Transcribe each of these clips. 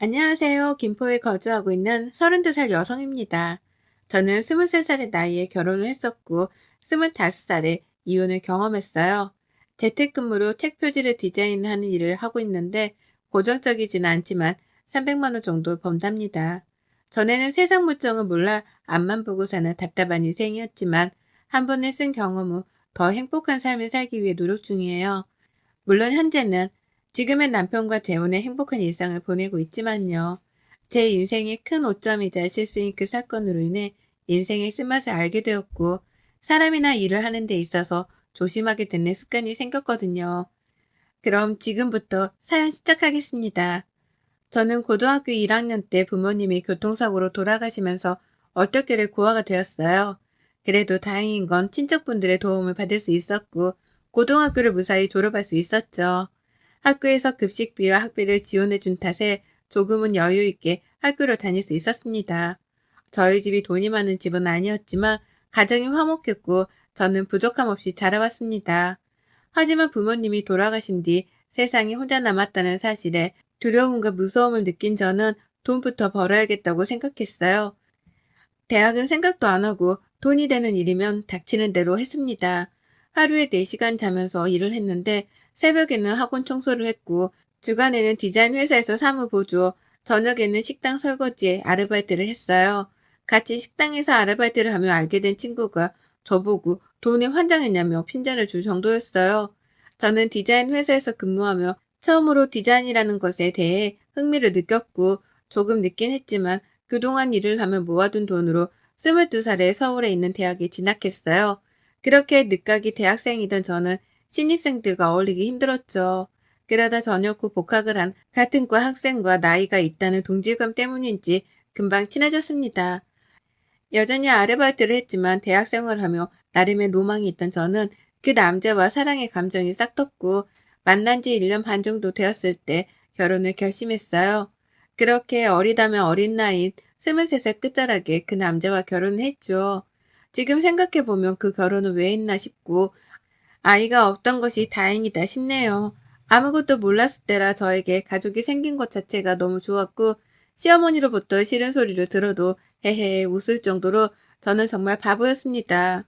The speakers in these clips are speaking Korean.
안녕하세요. 김포에 거주하고 있는 32살 여성입니다. 저는 23살의 나이에 결혼을 했었고, 25살에 이혼을 경험했어요. 재택근무로 책 표지를 디자인하는 일을 하고 있는데, 고정적이지는 않지만 300만 원 정도 번답니다. 전에는 세상 물정을 몰라 앞만 보고 사는 답답한 인생이었지만, 한 번에 쓴 경험 후 더 행복한 삶을 살기 위해 노력 중이에요. 물론 현재는 지금의 남편과 재혼의 행복한 일상을 보내고 있지만요. 제 인생의 큰 오점이자 실수인 그 사건으로 인해 인생의 쓴맛을 알게 되었고, 사람이나 일을 하는 데 있어서 조심하게 되는 습관이 생겼거든요. 그럼 지금부터 사연 시작하겠습니다. 저는 고등학교 1학년 때 부모님이 교통사고로 돌아가시면서 얼떨결에 고아가 되었어요. 그래도 다행인 건 친척분들의 도움을 받을 수 있었고, 고등학교를 무사히 졸업할 수 있었죠. 학교에서 급식비와 학비를 지원해준 탓에 조금은 여유 있게 학교를 다닐 수 있었습니다. 저희 집이 돈이 많은 집은 아니었지만 가정이 화목했고 저는 부족함 없이 자라왔습니다. 하지만 부모님이 돌아가신 뒤 세상에 혼자 남았다는 사실에 두려움과 무서움을 느낀 저는 돈부터 벌어야겠다고 생각했어요. 대학은 생각도 안 하고 돈이 되는 일이면 닥치는 대로 했습니다. 하루에 4시간 자면서 일을 했는데 새벽에는 학원 청소를 했고 주간에는 디자인 회사에서 사무 보조, 저녁에는 식당 설거지에 아르바이트를 했어요. 같이 식당에서 아르바이트를 하며 알게 된 친구가 저보고 돈에 환장했냐며 핀잔을 줄 정도였어요. 저는 디자인 회사에서 근무하며 처음으로 디자인이라는 것에 대해 흥미를 느꼈고 조금 늦긴 했지만 그동안 일을 하며 모아둔 돈으로 22살에 서울에 있는 대학에 진학했어요. 그렇게 늦가기 대학생이던 저는 신입생들과 어울리기 힘들었죠. 그러다 저녁 후 복학을 한 같은 과 학생과 나이가 있다는 동질감 때문인지 금방 친해졌습니다. 여전히 아르바이트를 했지만 대학 생활을 하며 나름의 로망이 있던 저는 그 남자와 사랑의 감정이 싹텄고 만난 지 1년 반 정도 되었을 때 결혼을 결심했어요. 그렇게 어리다면 어린 나이인 23살 끝자락에 그 남자와 결혼을 했죠. 지금 생각해보면 그 결혼을 왜 했나 싶고 아이가 없던 것이 다행이다 싶네요. 아무것도 몰랐을 때라 저에게 가족이 생긴 것 자체가 너무 좋았고 시어머니로부터 싫은 소리를 들어도 헤헤 웃을 정도로 저는 정말 바보였습니다.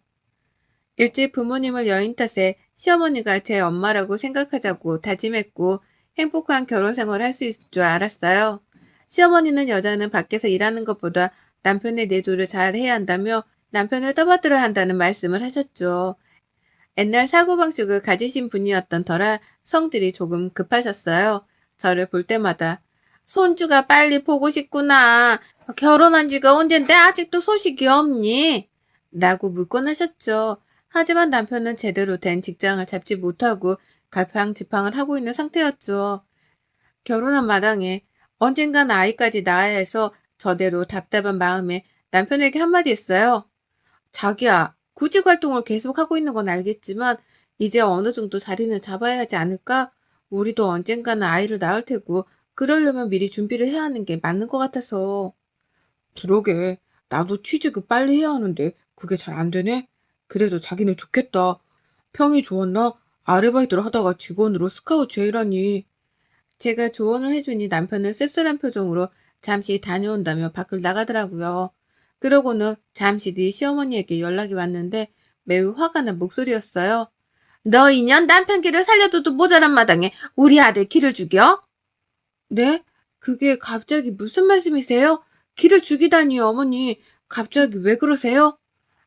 일찍 부모님을 여인 탓에 시어머니가 제 엄마라고 생각하자고 다짐했고 행복한 결혼 생활을 할 수 있을 줄 알았어요. 시어머니는 여자는 밖에서 일하는 것보다 남편의 내조를 잘 해야 한다며 남편을 떠받들어야 한다는 말씀을 하셨죠. 옛날 사고방식을 가지신 분이었던 터라 성질이 조금 급하셨어요. 저를 볼 때마다 손주가 빨리 보고 싶구나. 결혼한 지가 언젠데 아직도 소식이 없니? 라고 묻곤 하셨죠. 하지만 남편은 제대로 된 직장을 잡지 못하고 갈팡지팡을 하고 있는 상태였죠. 결혼한 마당에 언젠간 아이까지 낳아야 해서 저대로 답답한 마음에 남편에게 한마디 했어요. 자기야, 구직 활동을 계속하고 있는 건 알겠지만 이제 어느 정도 자리는 잡아야 하지 않을까? 우리도 언젠가는 아이를 낳을 테고 그러려면 미리 준비를 해야 하는 게 맞는 것 같아서. 그러게, 나도 취직을 빨리 해야 하는데 그게 잘 안 되네? 그래도 자기는 좋겠다. 평이 좋았나? 아르바이트를 하다가 직원으로 스카우트 제의라니. 제가 조언을 해주니 남편은 씁쓸한 표정으로 잠시 다녀온다며 밖을 나가더라고요. 그러고는 잠시 뒤 시어머니에게 연락이 왔는데 매우 화가 난 목소리였어요. 너 인연 남편 길을 살려줘도 모자란 마당에 우리 아들 길을 죽여? 네? 그게 갑자기 무슨 말씀이세요? 길을 죽이다니요, 어머니. 갑자기 왜 그러세요?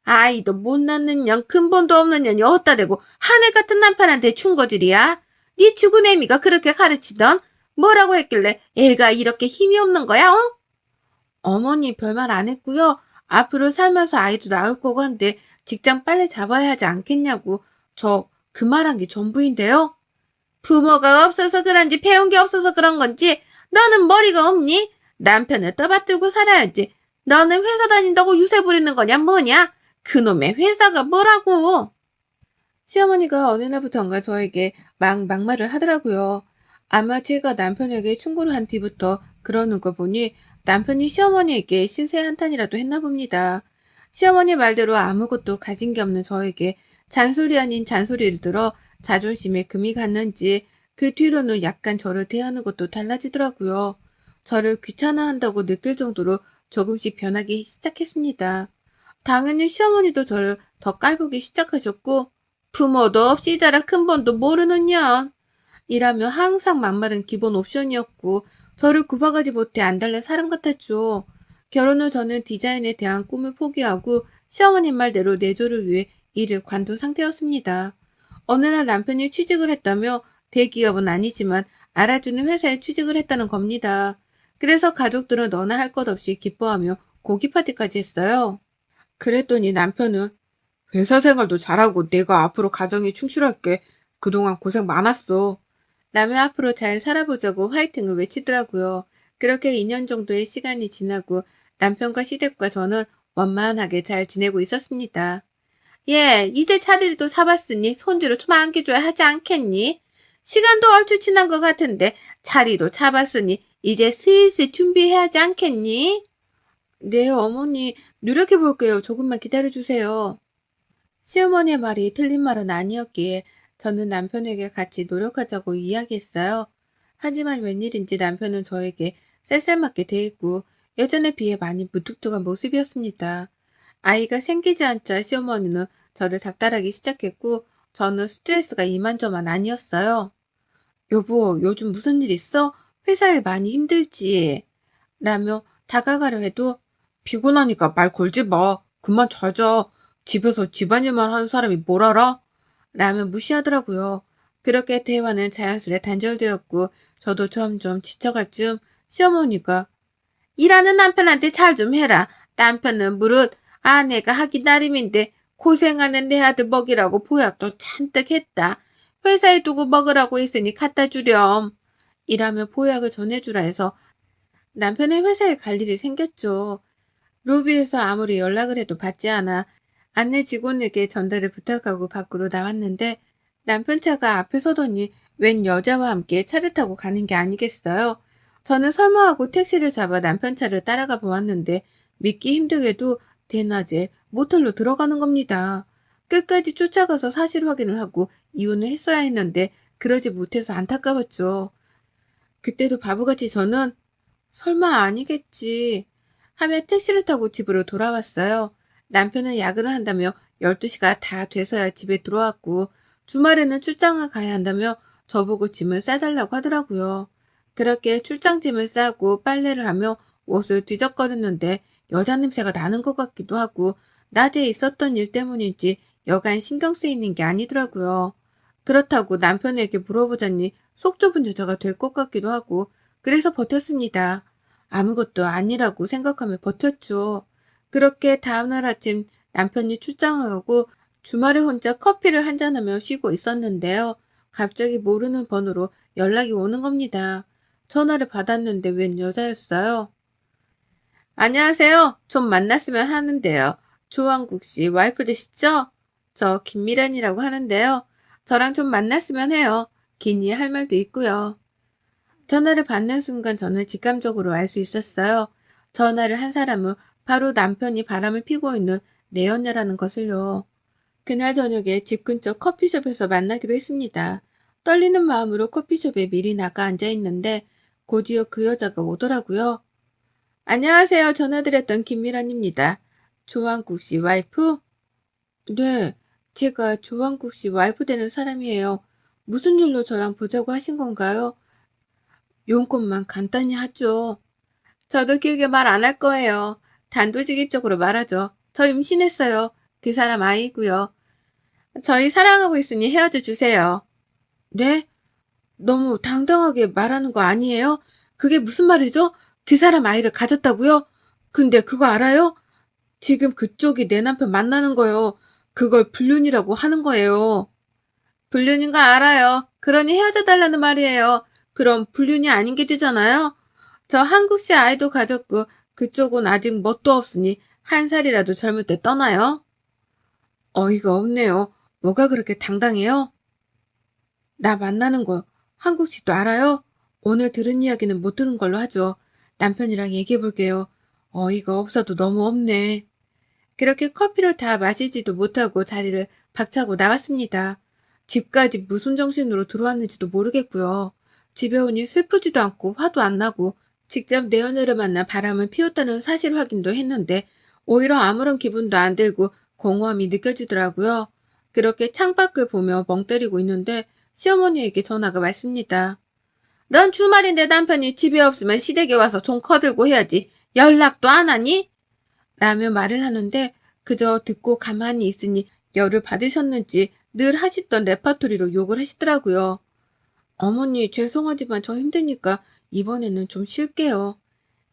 아이도 못 낳는 년, 근본도 없는 년이 어디다 대고 하늘 같은 남편한테 충고질이야? 네 죽은 애미가 그렇게 가르치던 뭐라고 했길래 애가 이렇게 힘이 없는 거야, 어? 어머니 별말 안 했고요. 앞으로 살면서 아이도 낳을 거고 한데 직장 빨리 잡아야 하지 않겠냐고. 저 그 말한 게 전부인데요. 부모가 없어서 그런지 배운 게 없어서 그런 건지 너는 머리가 없니? 남편을 떠받들고 살아야지. 너는 회사 다닌다고 유세 부리는 거냐 뭐냐? 그놈의 회사가 뭐라고? 시어머니가 어느 날부턴가 저에게 막말을 하더라고요. 아마 제가 남편에게 충고를 한 뒤부터 그러는 걸 보니 남편이 시어머니에게 신세 한탄이라도 했나 봅니다. 시어머니 말대로 아무것도 가진 게 없는 저에게 잔소리 아닌 잔소리를 들어 자존심에 금이 갔는지 그 뒤로는 약간 저를 대하는 것도 달라지더라고요. 저를 귀찮아한다고 느낄 정도로 조금씩 변하기 시작했습니다. 당연히 시어머니도 저를 더 깔보기 시작하셨고, 부모도 없이 자라 큰본도 모르는 년 이라며 항상 막말은 기본 옵션이었고 저를 구박하지 못해 안달난 사람 같았죠. 결혼 후 저는 디자인에 대한 꿈을 포기하고 시어머님 말대로 내조를 위해 일을 관둔 상태였습니다. 어느 날 남편이 취직을 했다며 대기업은 아니지만 알아주는 회사에 취직을 했다는 겁니다. 그래서 가족들은 너나 할 것 없이 기뻐하며 고기 파티까지 했어요. 그랬더니 남편은 회사 생활도 잘하고 내가 앞으로 가정에 충실할게. 그동안 고생 많았어. 남의 앞으로 잘 살아보자고 화이팅을 외치더라고요. 그렇게 2년 정도의 시간이 지나고 남편과 시댁과 저는 원만하게 잘 지내고 있었습니다. 예, 이제 차들이도 사봤으니 손주로 좀 안겨줘야 하지 않겠니? 시간도 얼추 지난 것 같은데 자리도 잡았으니 이제 슬슬 준비해야 하지 않겠니? 네, 어머니, 노력해볼게요. 조금만 기다려주세요. 시어머니의 말이 틀린 말은 아니었기에 저는 남편에게 같이 노력하자고 이야기했어요. 하지만 웬일인지 남편은 저에게 쌀쌀맞게 대했고 예전에 비해 많이 무뚝뚝한 모습이었습니다. 아이가 생기지 않자 시어머니는 저를 닥달하기 시작했고 저는 스트레스가 이만저만 아니었어요. 여보, 요즘 무슨 일 있어? 회사일 많이 힘들지? 라며 다가가려 해도 피곤하니까 말 걸지 마. 그만 자자. 집에서 집안일만 하는 사람이 뭘 알아? 라며 무시하더라고요. 그렇게 대화는 자연스레 단절되었고 저도 점점 지쳐갈 즈음 시어머니가 일하는 남편한테 잘 좀 해라. 남편은 무릇 아내가 하기 나름인데 고생하는 내 아들 먹이라고 보약도 잔뜩 했다. 회사에 두고 먹으라고 했으니 갖다 주렴. 이라며 보약을 전해주라 해서 남편의 회사에 갈 일이 생겼죠. 로비에서 아무리 연락을 해도 받지 않아 안내 직원에게 전달을 부탁하고 밖으로 나왔는데 남편 차가 앞에 서더니 웬 여자와 함께 차를 타고 가는 게 아니겠어요? 저는 설마하고 택시를 잡아 남편 차를 따라가 보았는데 믿기 힘들게도 대낮에 모텔로 들어가는 겁니다. 끝까지 쫓아가서 사실 확인을 하고 이혼을 했어야 했는데 그러지 못해서 안타까웠죠. 그때도 바보같이 저는 설마 아니겠지 하며 택시를 타고 집으로 돌아왔어요. 남편은 야근을 한다며 12시가 다 돼서야 집에 들어왔고 주말에는 출장을 가야 한다며 저보고 짐을 싸달라고 하더라고요. 그렇게 출장짐을 싸고 빨래를 하며 옷을 뒤적거렸는데 여자 냄새가 나는 것 같기도 하고 낮에 있었던 일 때문인지 여간 신경 쓰이는 게 아니더라고요. 그렇다고 남편에게 물어보자니 속 좁은 여자가 될 것 같기도 하고 그래서 버텼습니다. 아무것도 아니라고 생각하며 버텼죠. 그렇게 다음날 아침 남편이 출장을 가고 주말에 혼자 커피를 한잔하며 쉬고 있었는데요. 갑자기 모르는 번호로 연락이 오는 겁니다. 전화를 받았는데 웬 여자였어요. 안녕하세요. 좀 만났으면 하는데요. 조항국 씨 와이프 되시죠? 저 김미란이라고 하는데요. 저랑 좀 만났으면 해요. 기니 할 말도 있고요. 전화를 받는 순간 저는 직감적으로 알 수 있었어요. 전화를 한 사람은 바로 남편이 바람을 피고 있는 내연녀라는 것을요. 그날 저녁에 집 근처 커피숍에서 만나기로 했습니다. 떨리는 마음으로 커피숍에 미리 나가 앉아 있는데 곧이어 그 여자가 오더라고요. 안녕하세요. 전화드렸던 김미란입니다. 조항국 씨 와이프? 네, 제가 조항국 씨 와이프 되는 사람이에요. 무슨 일로 저랑 보자고 하신 건가요? 용건만 간단히 하죠. 저도 길게 말 안 할 거예요. 단도직입적으로 말하죠. 저 임신했어요. 그 사람 아이고요. 저희 사랑하고 있으니 헤어져 주세요. 네? 너무 당당하게 말하는 거 아니에요? 그게 무슨 말이죠? 그 사람 아이를 가졌다고요? 근데 그거 알아요? 지금 그쪽이 내 남편 만나는 거요. 그걸 불륜이라고 하는 거예요. 불륜인 거 알아요. 그러니 헤어져 달라는 말이에요. 그럼 불륜이 아닌 게 되잖아요. 저 한국식 아이도 가졌고 그쪽은 아직 뭣도 없으니 한 살이라도 젊을 때 떠나요. 어이가 없네요. 뭐가 그렇게 당당해요? 나 만나는 거 한국식도 알아요? 오늘 들은 이야기는 못 들은 걸로 하죠. 남편이랑 얘기해 볼게요. 어이가 없어도 너무 없네. 그렇게 커피를 다 마시지도 못하고 자리를 박차고 나왔습니다. 집까지 무슨 정신으로 들어왔는지도 모르겠고요. 집에 오니 슬프지도 않고 화도 안 나고 직접 내 연애를 만나 바람을 피웠다는 사실 확인도 했는데 오히려 아무런 기분도 안 들고 공허함이 느껴지더라고요. 그렇게 창밖을 보며 멍 때리고 있는데 시어머니에게 전화가 왔습니다. 넌 주말인데 남편이 집에 없으면 시댁에 와서 좀 커들고 해야지. 연락도 안 하니? 라며 말을 하는데 그저 듣고 가만히 있으니 열을 받으셨는지 늘 하시던 레파토리로 욕을 하시더라고요. 어머니 죄송하지만 저 힘드니까 이번에는 좀 쉴게요.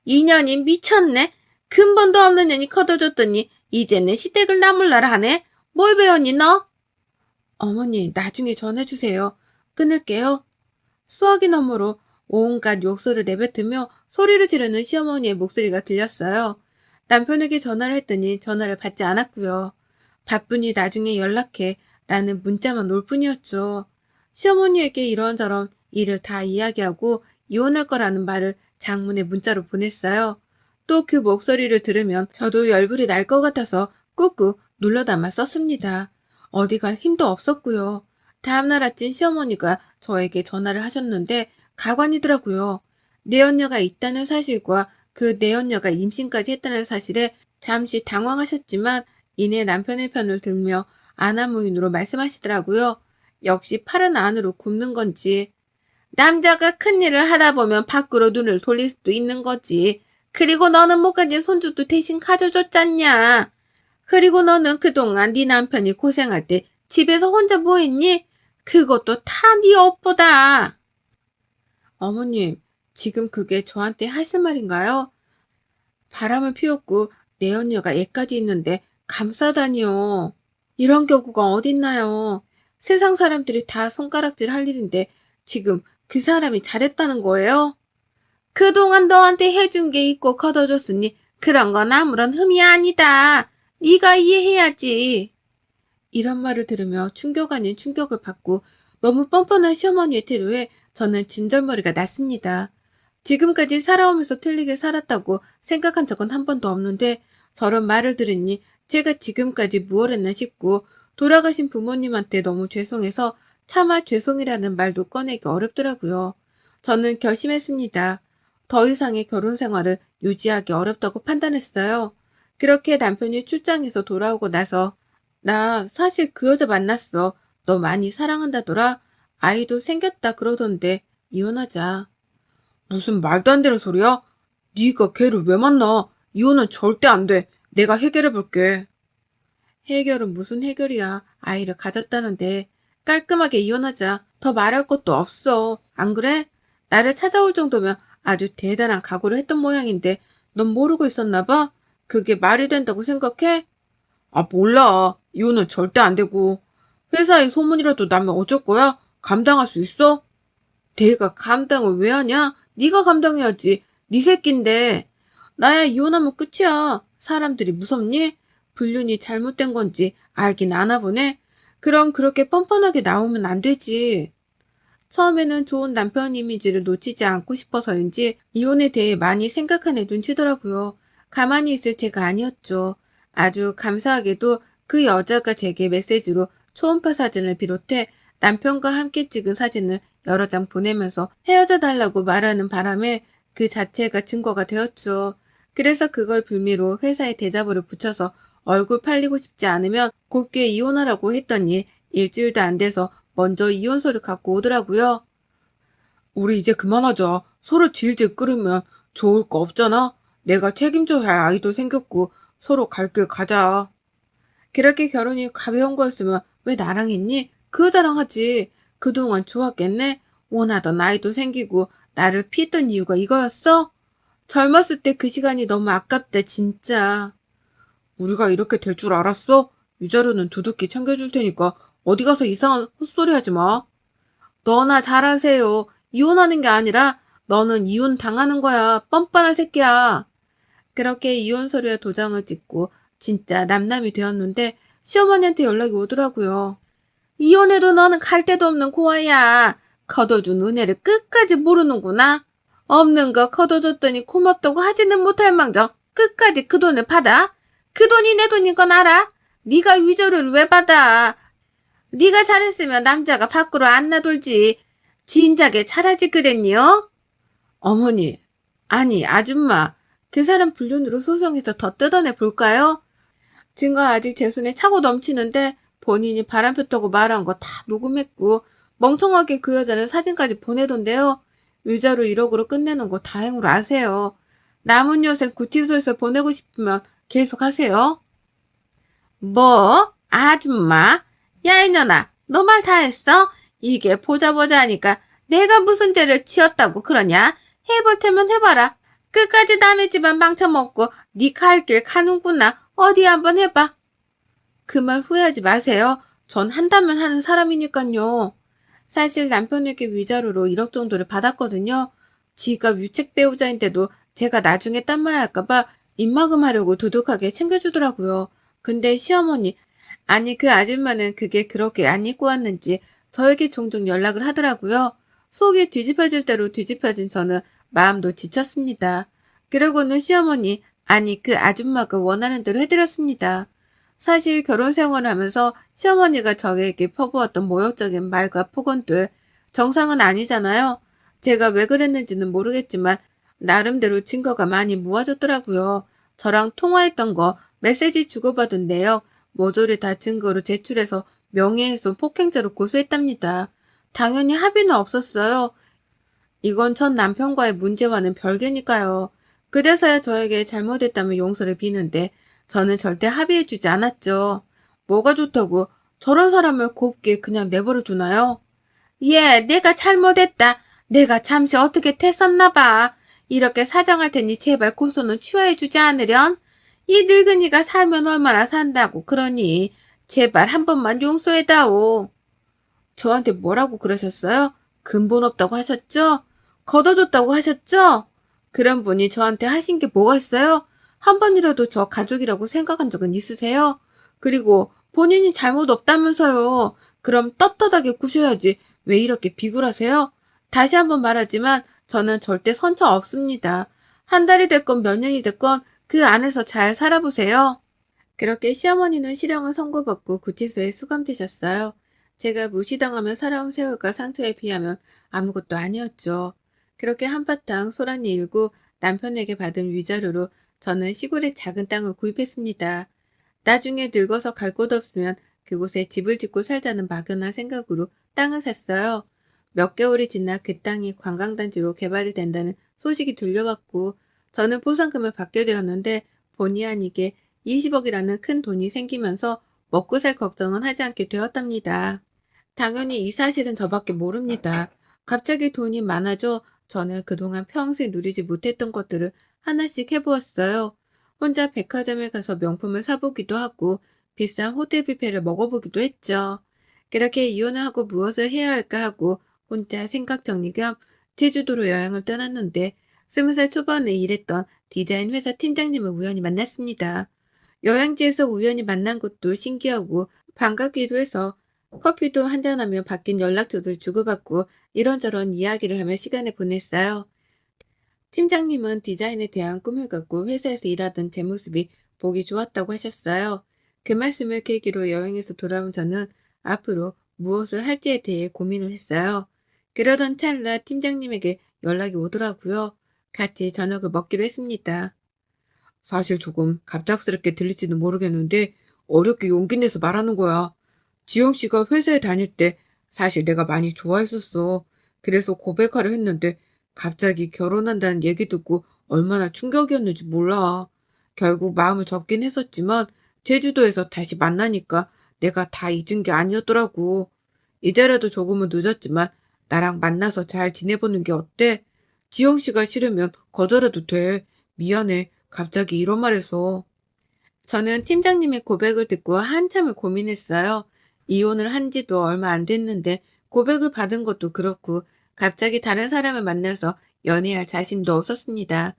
이년이 미쳤네. 근본도 없는 년이 커둬줬더니 이제는 시댁을 나물라라 하네. 뭘 배웠니 너? 어머니 나중에 전해주세요. 끊을게요. 수화기 너머로 온갖 욕설을 내뱉으며 소리를 지르는 시어머니의 목소리가 들렸어요. 남편에게 전화를 했더니 전화를 받지 않았고요. 바쁘니 나중에 연락해 라는 문자만 올 뿐이었죠. 시어머니에게 이런저런 일을 다 이야기하고 이혼할 거라는 말을 장문의 문자로 보냈어요. 또 그 목소리를 들으면 저도 열불이 날 것 같아서 꾹꾹 눌러 담아 썼습니다. 어디 갈 힘도 없었고요. 다음날 아침 시어머니가 저에게 전화를 하셨는데 가관이더라고요. 내연녀가 있다는 사실과 그 내연녀가 임신까지 했다는 사실에 잠시 당황하셨지만 이내 남편의 편을 들며 아나무인으로 말씀하시더라고요. 역시 팔은 안으로 굽는 건지. 남자가 큰일을 하다 보면 밖으로 눈을 돌릴 수도 있는 거지. 그리고 너는 못 가진 손주도 대신 가져줬잖냐. 그리고 너는 그동안 네 남편이 고생할 때 집에서 혼자 뭐 했니? 그것도 다 네 업보다. 어머님, 지금 그게 저한테 하실 말인가요? 바람을 피웠고 내 연녀가 애까지 있는데 감싸다니요. 이런 경우가 어딨나요? 세상 사람들이 다 손가락질 할 일인데 지금 그 사람이 잘했다는 거예요? 그동안 너한테 해준 게 있고 걷어줬으니 그런 건 아무런 흠이 아니다. 네가 이해해야지. 이런 말을 들으며 충격 아닌 충격을 받고 너무 뻔뻔한 시어머니의 태도에 저는 진절머리가 났습니다. 지금까지 살아오면서 틀리게 살았다고 생각한 적은 한 번도 없는데 저런 말을 들으니 제가 지금까지 무얼 했나 싶고 돌아가신 부모님한테 너무 죄송해서 차마 죄송이라는 말도 꺼내기 어렵더라고요. 저는 결심했습니다. 더 이상의 결혼 생활을 유지하기 어렵다고 판단했어요. 그렇게 남편이 출장에서 돌아오고 나서 나 사실 그 여자 만났어. 너 많이 사랑한다더라. 아이도 생겼다 그러던데 이혼하자. 무슨 말도 안 되는 소리야? 네가 걔를 왜 만나? 이혼은 절대 안 돼. 내가 해결해 볼게. 해결은 무슨 해결이야. 아이를 가졌다는데. 깔끔하게 이혼하자. 더 말할 것도 없어. 안 그래? 나를 찾아올 정도면 아주 대단한 각오를 했던 모양인데 넌 모르고 있었나 봐? 그게 말이 된다고 생각해? 아, 몰라. 이혼은 절대 안 되고. 회사에 소문이라도 나면 어쩔 거야? 감당할 수 있어? 내가 감당을 왜 하냐? 네가 감당해야지. 네 새끼인데. 나야 이혼하면 끝이야. 사람들이 무섭니? 불륜이 잘못된 건지 알긴 아나 보네. 그럼 그렇게 뻔뻔하게 나오면 안 되지. 처음에는 좋은 남편 이미지를 놓치지 않고 싶어서인지 이혼에 대해 많이 생각한 애 눈치더라고요. 가만히 있을 제가 아니었죠. 아주 감사하게도 그 여자가 제게 메시지로 초음파 사진을 비롯해 남편과 함께 찍은 사진을 여러 장 보내면서 헤어져 달라고 말하는 바람에 그 자체가 증거가 되었죠. 그래서 그걸 빌미로 회사에 대자보를 붙여서 얼굴 팔리고 싶지 않으면 곱게 이혼하라고 했더니 일주일도 안 돼서 먼저 이혼서를 갖고 오더라고요. 우리 이제 그만하자. 서로 질질 끌으면 좋을 거 없잖아. 내가 책임져야 할 아이도 생겼고 서로 갈 길 가자. 그렇게 결혼이 가벼운 거였으면 왜 나랑 했니? 그 여자랑 하지. 그동안 좋았겠네? 원하던 아이도 생기고 나를 피했던 이유가 이거였어? 젊었을 때 그 시간이 너무 아깝다 진짜. 우리가 이렇게 될 줄 알았어? 위자료는 두둑히 챙겨줄 테니까 어디 가서 이상한 헛소리 하지 마. 너나 잘하세요. 이혼하는 게 아니라 너는 이혼 당하는 거야. 뻔뻔한 새끼야. 그렇게 이혼 서류에 도장을 찍고 진짜 남남이 되었는데 시어머니한테 연락이 오더라고요. 이혼해도 너는 갈 데도 없는 고아야. 거둬준 은혜를 끝까지 모르는구나. 없는 거 거둬줬더니 고맙다고 하지는 못할 망정 끝까지 그 돈을 받아? 그 돈이 내 돈인 건 알아? 네가 위조를 왜 받아? 네가 잘했으면 남자가 밖으로 안 나돌지. 진작에 잘하지 그랬니요? 어머니, 아니, 아줌마. 그 사람 불륜으로 소송해서 더 뜯어내 볼까요? 증거 아직 제 손에 차고 넘치는데 본인이 바람 폈다고 말한 거 다 녹음했고 멍청하게 그 여자는 사진까지 보내던데요. 위자료 1억으로 끝내는 거 다행으로 아세요. 남은 여생 구치소에서 보내고 싶으면 계속 하세요. 뭐? 아줌마? 야 이년아, 너 말 다 했어? 이게 보자 하니까 내가 무슨 죄를 지었다고 그러냐? 해볼 테면 해봐라. 끝까지 남의 집안 망쳐먹고 니 갈 길 가는구나. 어디 한번 해봐. 그 말 후회하지 마세요. 전 한다면 하는 사람이니깐요. 사실 남편에게 위자료로 1억 정도를 받았거든요. 지가 유책 배우자인데도 제가 나중에 딴 말 할까봐 입막음하려고 두둑하게 챙겨주더라고요. 근데 시어머니, 아니 그 아줌마는 그게 그렇게 안 입고 왔는지 저에게 종종 연락을 하더라고요. 속이 뒤집어질 대로 뒤집어진 저는 마음도 지쳤습니다. 그러고는 시어머니, 아니 그 아줌마가 원하는 대로 해드렸습니다. 사실 결혼 생활을 하면서 시어머니가 저에게 퍼부었던 모욕적인 말과 폭언들 정상은 아니잖아요. 제가 왜 그랬는지는 모르겠지만 나름대로 증거가 많이 모아졌더라고요. 저랑 통화했던 거 메시지 주고받은 내역 모조리 다 증거로 제출해서 명예훼손 폭행죄로 고소했답니다. 당연히 합의는 없었어요. 이건 전 남편과의 문제와는 별개니까요. 그제서야 저에게 잘못했다면 용서를 비는데 저는 절대 합의해주지 않았죠. 뭐가 좋다고 저런 사람을 곱게 그냥 내버려 두나요? 예, 내가 잘못했다. 내가 잠시 어떻게 됐었나 봐. 이렇게 사정할 테니 제발 고소는 취하해주지 않으련? 이 늙은이가 살면 얼마나 산다고 그러니 제발 한 번만 용서해다오. 저한테 뭐라고 그러셨어요? 근본 없다고 하셨죠? 걷어줬다고 하셨죠? 그런 분이 저한테 하신 게 뭐가 있어요? 한 번이라도 저 가족이라고 생각한 적은 있으세요? 그리고 본인이 잘못 없다면서요. 그럼 떳떳하게 구셔야지 왜 이렇게 비굴하세요? 다시 한번 말하지만 저는 절대 선처 없습니다. 한 달이 됐건 몇 년이 됐건 그 안에서 잘 살아보세요. 그렇게 시어머니는 실형을 선고받고 구치소에 수감되셨어요. 제가 무시당하며 살아온 세월과 상처에 비하면 아무것도 아니었죠. 그렇게 한바탕 소란이 일고 남편에게 받은 위자료로 저는 시골에 작은 땅을 구입했습니다. 나중에 늙어서 갈 곳 없으면 그곳에 집을 짓고 살자는 막연한 생각으로 땅을 샀어요. 몇 개월이 지나 그 땅이 관광단지로 개발이 된다는 소식이 들려왔고 저는 보상금을 받게 되었는데 본의 아니게 20억이라는 큰 돈이 생기면서 먹고 살 걱정은 하지 않게 되었답니다. 당연히 이 사실은 저밖에 모릅니다. 갑자기 돈이 많아져 저는 그동안 평생 누리지 못했던 것들을 하나씩 해보았어요. 혼자 백화점에 가서 명품을 사보기도 하고 비싼 호텔 뷔페를 먹어보기도 했죠. 그렇게 이혼을 하고 무엇을 해야 할까 하고 혼자 생각 정리 겸 제주도로 여행을 떠났는데 20살 초반에 일했던 디자인 회사 팀장님을 우연히 만났습니다. 여행지에서 우연히 만난 것도 신기하고 반갑기도 해서 커피도 한잔하며 바뀐 연락처도 주고받고 이런저런 이야기를 하며 시간을 보냈어요. 팀장님은 디자인에 대한 꿈을 갖고 회사에서 일하던 제 모습이 보기 좋았다고 하셨어요. 그 말씀을 계기로 여행에서 돌아온 저는 앞으로 무엇을 할지에 대해 고민을 했어요. 그러던 찰나 팀장님에게 연락이 오더라고요. 같이 저녁을 먹기로 했습니다. 사실 조금 갑작스럽게 들릴지는 모르겠는데 어렵게 용기 내서 말하는 거야. 지영 씨가 회사에 다닐 때 사실 내가 많이 좋아했었어. 그래서 고백하려 했는데 갑자기 결혼한다는 얘기 듣고 얼마나 충격이었는지 몰라. 결국 마음을 접긴 했었지만 제주도에서 다시 만나니까 내가 다 잊은 게 아니었더라고. 이제라도 조금은 늦었지만 나랑 만나서 잘 지내보는 게 어때? 지영 씨가 싫으면 거절해도 돼. 미안해. 갑자기 이런 말해서. 저는 팀장님의 고백을 듣고 한참을 고민했어요. 이혼을 한 지도 얼마 안 됐는데 고백을 받은 것도 그렇고 갑자기 다른 사람을 만나서 연애할 자신도 없었습니다.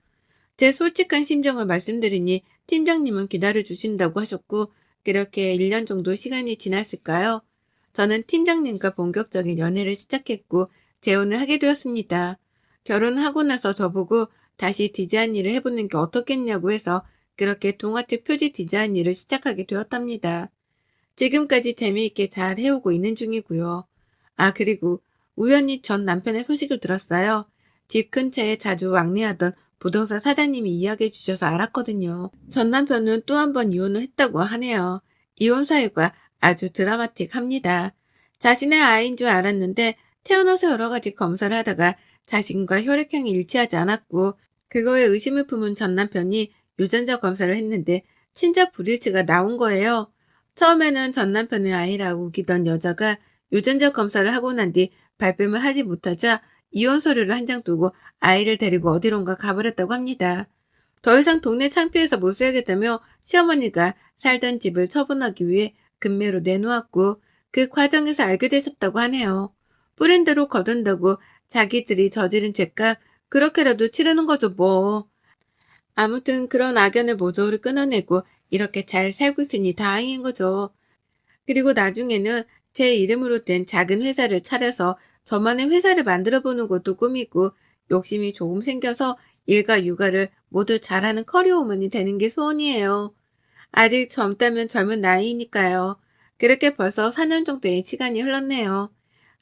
제 솔직한 심정을 말씀드리니 팀장님은 기다려주신다고 하셨고 그렇게 1년 정도 시간이 지났을까요? 저는 팀장님과 본격적인 연애를 시작했고 재혼을 하게 되었습니다. 결혼하고 나서 저보고 다시 디자인 일을 해보는 게 어떻겠냐고 해서 그렇게 동화책 표지 디자인 일을 시작하게 되었답니다. 지금까지 재미있게 잘 해오고 있는 중이고요. 아, 그리고 우연히 전 남편의 소식을 들었어요. 집 근처에 자주 왕래하던 부동산 사장님이 이야기해 주셔서 알았거든요. 전 남편은 또 한 번 이혼을 했다고 하네요. 이혼 사유가 아주 드라마틱합니다. 자신의 아이인 줄 알았는데 태어나서 여러 가지 검사를 하다가 자신과 혈액형이 일치하지 않았고 그거에 의심을 품은 전 남편이 유전자 검사를 했는데 친자 불일치가 나온 거예요. 처음에는 전 남편의 아이라고 우기던 여자가 유전자 검사를 하고 난 뒤 발뺌을 하지 못하자 이혼 서류를 한 장 두고 아이를 데리고 어디론가 가버렸다고 합니다. 더 이상 동네 창피해서 못 살겠다며 시어머니가 살던 집을 처분하기 위해 금매로 내놓았고 그 과정에서 알게 되셨다고 하네요. 뿌린 대로 거둔다고 자기들이 저지른 죄값 그렇게라도 치르는 거죠 뭐. 아무튼 그런 악연을 모조리 끊어내고 이렇게 잘 살고 있으니 다행인 거죠. 그리고 나중에는 제 이름으로 된 작은 회사를 차려서 저만의 회사를 만들어 보는 것도 꿈이고 욕심이 조금 생겨서 일과 육아를 모두 잘하는 커리어우먼이 되는 게 소원이에요. 아직 젊다면 젊은 나이니까요. 그렇게 벌써 4년 정도의 시간이 흘렀네요.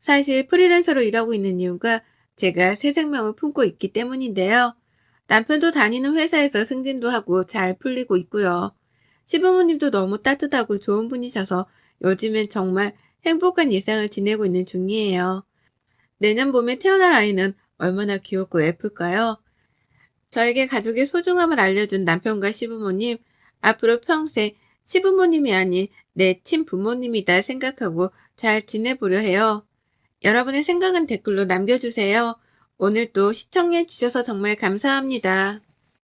사실 프리랜서로 일하고 있는 이유가 제가 새 생명을 품고 있기 때문인데요. 남편도 다니는 회사에서 승진도 하고 잘 풀리고 있고요. 시부모님도 너무 따뜻하고 좋은 분이셔서 요즘엔 정말 행복한 일상을 지내고 있는 중이에요. 내년 봄에 태어날 아이는 얼마나 귀엽고 예쁠까요? 저에게 가족의 소중함을 알려준 남편과 시부모님, 앞으로 평생 시부모님이 아닌 내 친부모님이다 생각하고 잘 지내보려 해요. 여러분의 생각은 댓글로 남겨주세요. 오늘도 시청해주셔서 정말 감사합니다.